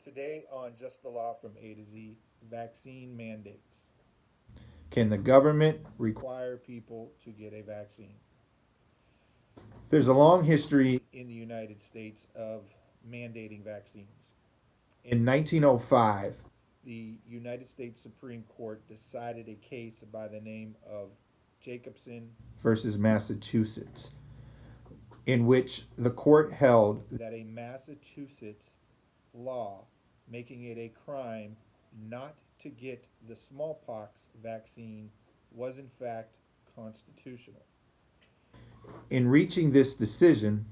Today on Just the Law from A to Z, vaccine mandates. Can the government require people to get a vaccine? There's a long history in the United States of mandating vaccines. In 1905, the United States Supreme Court decided a case by the name of Jacobson versus Massachusetts, in which the court held that a Massachusetts law making it a crime not to get the smallpox vaccine was in fact constitutional. In reaching this decision,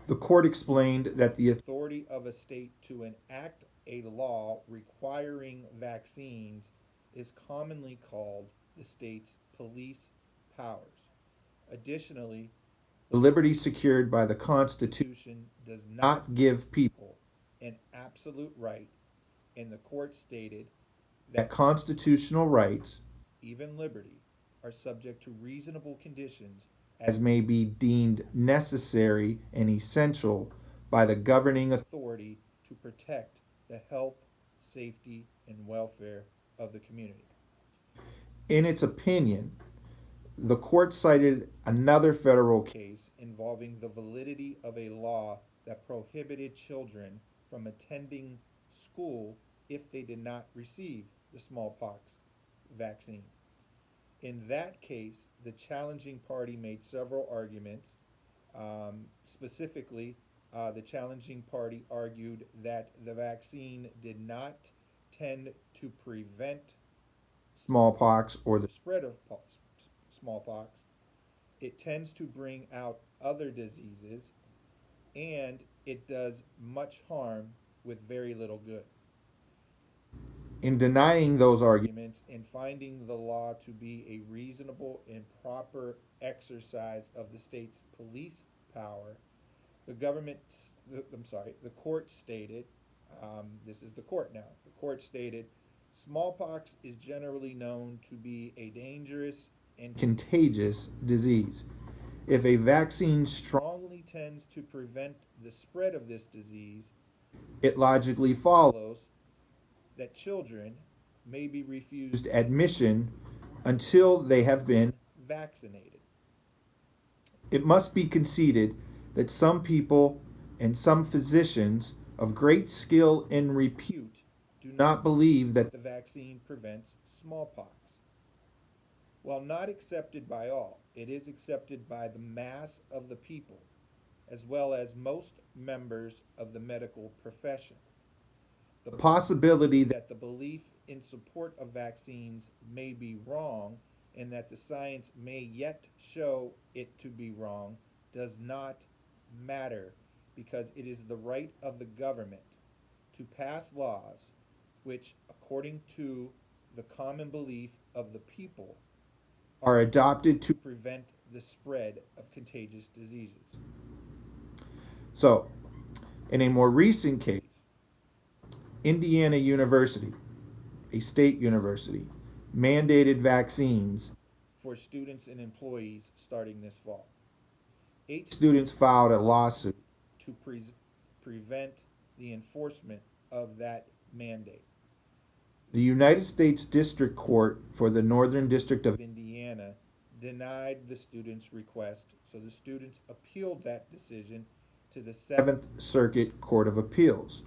the court explained that the authority of a state to enact a law requiring vaccines is commonly called the state's police powers. Additionally, the liberty secured by the Constitution does not give people an absolute right, and the court stated that constitutional rights, even liberty, are subject to reasonable conditions as may be deemed necessary and essential by the governing authority to protect the health, safety, and welfare of the community. In its opinion, the court cited another federal case involving the validity of a law that prohibited children from attending school if they did not receive the smallpox vaccine. In that case, the challenging party made several arguments. Specifically, the challenging party argued that the vaccine did not tend to prevent smallpox or the spread of smallpox. It tends to bring out other diseases, and it does much harm with very little good. In denying those arguments and finding the law to be a reasonable and proper exercise of the state's police power, the court stated, this is the court now, the court stated, smallpox is generally known to be a dangerous and contagious disease. If a vaccine strongly tends to prevent the spread of this disease, it logically follows that children may be refused admission until they have been vaccinated. It must be conceded that some people and some physicians of great skill and repute do not believe that the vaccine prevents smallpox. While not accepted by all, it is accepted by the mass of the people, as well as most members of the medical profession. The possibility that the belief in support of vaccines may be wrong and that the science may yet show it to be wrong does not matter, because it is the right of the government to pass laws which, according to the common belief of the people, are adopted to prevent the spread of contagious diseases. So, in a more recent case, Indiana University, a state university, mandated vaccines for students and employees starting this fall. 8 students filed a lawsuit to prevent the enforcement of that mandate. The United States District Court for the Northern District of Indiana denied the students' request, so the students appealed that decision to the Seventh Circuit Court of Appeals.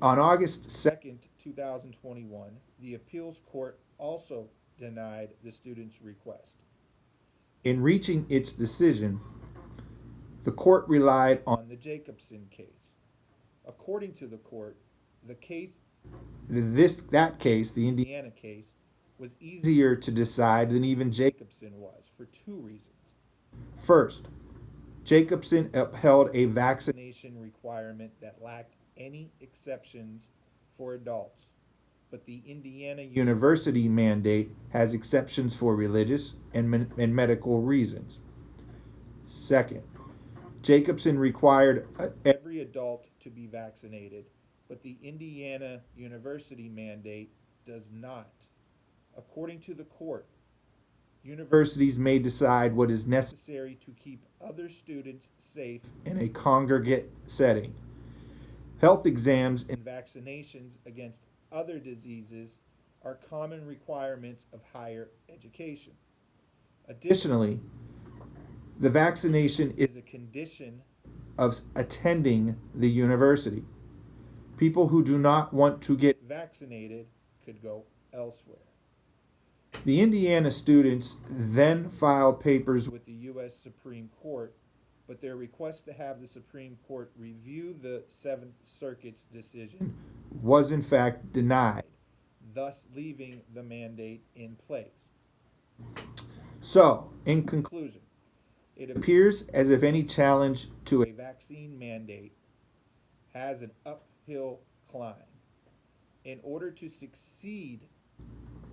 On August 2nd, 2021, the appeals court also denied the students' request. In reaching its decision, the court relied on the Jacobson case. According to the court, the Indiana case, was easier to decide than even Jacobson was for two reasons. First, Jacobson upheld a vaccination requirement that lacked any exceptions for adults, but the Indiana University mandate has exceptions for religious and medical reasons. Second, Jacobson required every adult to be vaccinated, but the Indiana University mandate does not. According to the court, universities may decide what is necessary to keep other students safe in a congregate setting. Health exams and vaccinations against other diseases are common requirements of higher education. Additionally, the vaccination is a condition of attending the university. People who do not want to get vaccinated could go elsewhere. The Indiana students then filed papers with the U.S. Supreme Court, but their request to have the Supreme Court review the Seventh Circuit's decision was in fact denied, thus leaving the mandate in place. So, in conclusion, it appears as if any challenge to a vaccine mandate has an uphill climb. In order to succeed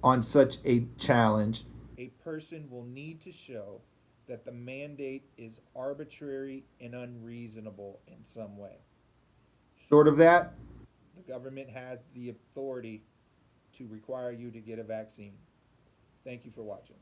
on such a challenge, a person will need to show that the mandate is arbitrary and unreasonable in some way. Short of that, the government has the authority to require you to get a vaccine. Thank you for watching.